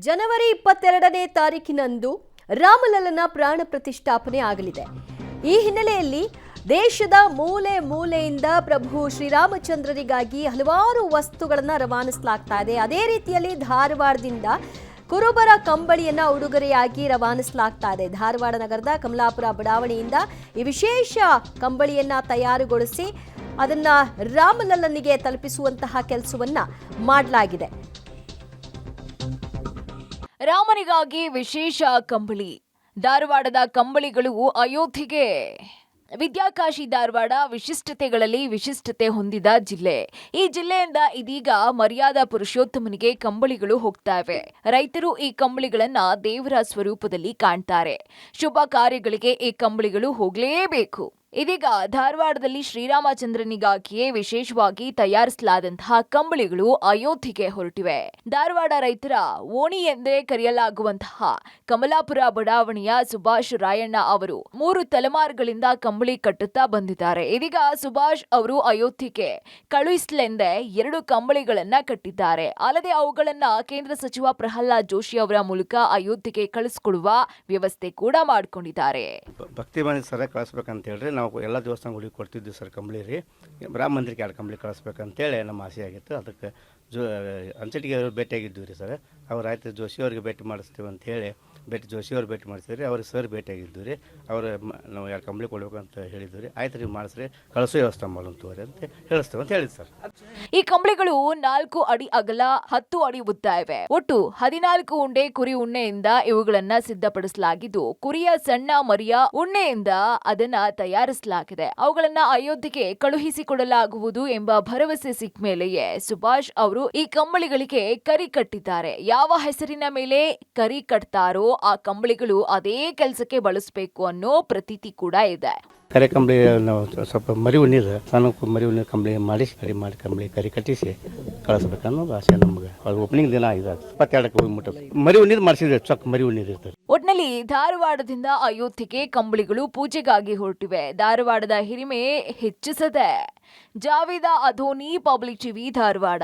ಜನವರಿ 22ನೇ ತಾರೀಕಿನಂದು ರಾಮಲಲ್ಲನ ಪ್ರಾಣ ಪ್ರತಿಷ್ಠಾಪನೆ ಆಗಲಿದೆ. ಈ ಹಿನ್ನೆಲೆಯಲ್ಲಿ ದೇಶದ ಮೂಲೆ ಮೂಲೆಯಿಂದ ಪ್ರಭು ಶ್ರೀರಾಮಚಂದ್ರನಿಗಾಗಿ ಹಲವಾರು ವಸ್ತುಗಳನ್ನು ರವಾನಿಸಲಾಗ್ತಾ ಇದೆ. ಅದೇ ರೀತಿಯಲ್ಲಿ ಧಾರವಾಡದಿಂದ ಕುರುಬರ ಕಂಬಳಿಯನ್ನ ಉಡುಗೊರೆಯಾಗಿ ರವಾನಿಸಲಾಗ್ತಾ ಇದೆ. ಧಾರವಾಡ ನಗರದ ಕಮಲಾಪುರ ಬಡಾವಣೆಯಿಂದ ಈ ವಿಶೇಷ ಕಂಬಳಿಯನ್ನ ತಯಾರುಗೊಳಿಸಿ ಅದನ್ನ ರಾಮಲಲ್ಲನಿಗೆ ತಲುಪಿಸುವಂತಹ ಕೆಲಸವನ್ನ ಮಾಡಲಾಗಿದೆ. ರಾಮನಿಗಾಗಿ ವಿಶೇಷ ಕಂಬಳಿ. ಧಾರವಾಡದ ಕಂಬಳಿಗಳು ಅಯೋಧ್ಯೆಗೆ. ವಿದ್ಯಾಕಾಶಿ ಧಾರವಾಡ ವಿಶಿಷ್ಟತೆಗಳಲ್ಲಿ ವಿಶಿಷ್ಟತೆ ಹೊಂದಿದ ಜಿಲ್ಲೆ. ಈ ಜಿಲ್ಲೆಯಿಂದ ಇದೀಗ ಮರ್ಯಾದಾ ಪುರುಷೋತ್ತಮನಿಗೆ ಕಂಬಳಿಗಳು ಹೋಗ್ತಾ ಇವೆ. ರೈತರು ಈ ಕಂಬಳಿಗಳನ್ನ ದೇವರ ಸ್ವರೂಪದಲ್ಲಿ ಕಾಣ್ತಾರೆ. ಶುಭ ಕಾರ್ಯಗಳಿಗೆ ಈ ಕಂಬಳಿಗಳು ಹೋಗಲೇಬೇಕು. ಇದೀಗ ಧಾರವಾಡದಲ್ಲಿ ಶ್ರೀರಾಮಚಂದ್ರನಿಗಾಗಿಯೇ ವಿಶೇಷವಾಗಿ ತಯಾರಿಸಲಾದಂತಹ ಕಂಬಳಿಗಳು ಅಯೋಧ್ಯೆಗೆ ಹೊರಟಿವೆ. ಧಾರವಾಡ ರೈತರ ಓಣಿ ಎಂದೇ ಕರೆಯಲಾಗುವಂತಹ ಕಮಲಾಪುರ ಬಡಾವಣೆಯ ಸುಭಾಷ್ ರಾಯಣ್ಣ ಅವರು 3 ತಲೆಮಾರುಗಳಿಂದ ಕಂಬಳಿ ಕಟ್ಟುತ್ತಾ ಬಂದಿದ್ದಾರೆ. ಇದೀಗ ಸುಭಾಷ್ ಅವರು ಅಯೋಧ್ಯೆಗೆ ಕಳುಹಿಸಲೆಂದೇ 2 ಕಂಬಳಿಗಳನ್ನ ಕಟ್ಟಿದ್ದಾರೆ. ಅಲ್ಲದೆ ಅವುಗಳನ್ನ ಕೇಂದ್ರ ಸಚಿವ ಪ್ರಹ್ಲಾದ್ ಜೋಶಿ ಅವರ ಮೂಲಕ ಅಯೋಧ್ಯೆಗೆ ಕಳಿಸಿಕೊಡುವ ವ್ಯವಸ್ಥೆ ಕೂಡ ಮಾಡಿಕೊಂಡಿದ್ದಾರೆ. ಭಕ್ತಿ ಬಂದ ಸರ ಕಳಿಸ್ಬೇಕಂತ ಹೇಳ್ರಿ ನಾವು ಎಲ್ಲ ದೇವಸ್ಥಾನಗಳಿಗೆ ಕೊಡ್ತಿದ್ವಿ ಸರ್ ಕಂಬಳಿ ರೀ. ರಾಮ ಮಂದಿರಕ್ಕೆ 2 ಕಂಬಳಿ ಕಳಿಸ್ಬೇಕಂತೇಳಿ ನಮ್ಮ ಆಸೆ ಆಗಿತ್ತು. ಅದಕ್ಕೆ ಅಂಚಟಿಗೆ ಭೇಟಿಯಾಗಿದ್ವಿ ರೀ ಸರ್. ಅವ್ರು ಆಯ್ತು ಜೋಶಿಯವ್ರಿಗೆ ಭೇಟಿ ಮಾಡಿಸ್ತೀವಿ ಅಂತ ಹೇಳಿ ಜೋಶಿಯವ್ರು ಭೇಟಿ ಮಾಡಿಸ್ತೀವಿ ರೀ. ಅವ್ರಿಗೆ ಸರ್ ಭೇಟಿಯಾಗಿದ್ವಿ ರೀ. ಅವರು ನಾವು 2 ಕಂಬಳಿ ಕೊಡ್ಬೇಕಂತ ಹೇಳಿದ್ವಿ ರೀ. ಆಯ್ತು ರೀ ಮಾಡಿಸ್ರಿ, ಕಳಿಸೋ ವ್ಯವಸ್ಥೆ ಮಾಡೋಂತವ್ರಿ ಅಂತ ಹೇಳಿಸ್ತೇವೆ ಅಂತ ಹೇಳಿದ್ ಸರ್. ಈ ಕಂಬಳಿಗಳು 4 ಅಡಿ ಅಗಲ 10 ಅಡಿ ಉದ್ದ ಇವೆ. ಒಟ್ಟು 14 ಉಂಡೆ ಕುರಿ ಉಣ್ಣೆಯಿಂದ ಇವುಗಳನ್ನ ಸಿದ್ಧಪಡಿಸಲಾಗಿದ್ದು, ಕುರಿಯ ಸಣ್ಣ ಮರಿಯ ಉಣ್ಣೆಯಿಂದ ಅದನ್ನ ತಯಾರಿಸಲಾಗಿದೆ. ಅವುಗಳನ್ನ ಅಯೋಧ್ಯೆಗೆ ಕಳುಹಿಸಿಕೊಡಲಾಗುವುದು ಎಂಬ ಭರವಸೆ ಸಿಕ್ಕ ಮೇಲೆಯೇ ಸುಭಾಷ್ ಅವರು ಈ ಕಂಬಳಿಗಳಿಗೆ ಕರಿ ಕಟ್ಟಿದ್ದಾರೆ. ಯಾವ ಹೆಸರಿನ ಮೇಲೆ ಕರಿ ಕಟ್ತಾರೋ ಆ ಕಂಬಳಿಗಳು ಅದೇ ಕೆಲಸಕ್ಕೆ ಬಳಸಬೇಕು ಅನ್ನೋ ಪ್ರತೀತಿ ಕೂಡ ಇದೆ. ಕರೆ ಕಂಬಳಿ ನಾವು ಸ್ವಲ್ಪ ಮರಿ ಉಣ್ಣಿದ ಸಣ್ಣ ಮರಿ ಉಣ್ಣಿದ ಕಂಬಳಿ ಮಾಡಿಸಿ ಕರಿ ಮಾಡಿ ಕಂಬಳಿ ಕರಿ ಕಟ್ಟಿಸಿ ಕಳಿಸ್ಬೇಕನ್ನೋದು ಆಸೆ ನಮ್ಗೆ. ಓಪನಿಂಗ್ ದಿನ 22ಕ್ಕೆ ಹೋಗಿ ಮುಟ್ಟ ಮರಿ ಉಣ್ಣಿದ್ ಮಾಡಿಸಿದ್ರೆ ಚೊಕ್ಕ ಮರಿ ಉಣ್ಣಿದಿರ್ತಾರೆ. ಒಟ್ನಲ್ಲಿ ಧಾರವಾಡದಿಂದ ಅಯೋಧ್ಯೆಗೆ ಕಂಬಳಿಗಳು ಪೂಜೆಗಾಗಿ ಹೊರಟಿವೆ. ಧಾರವಾಡದ ಹಿರಿಮೆ ಹೆಚ್ಚಿಸದೆ. Javed ಅಧೋನಿ, public TV, Dharwad.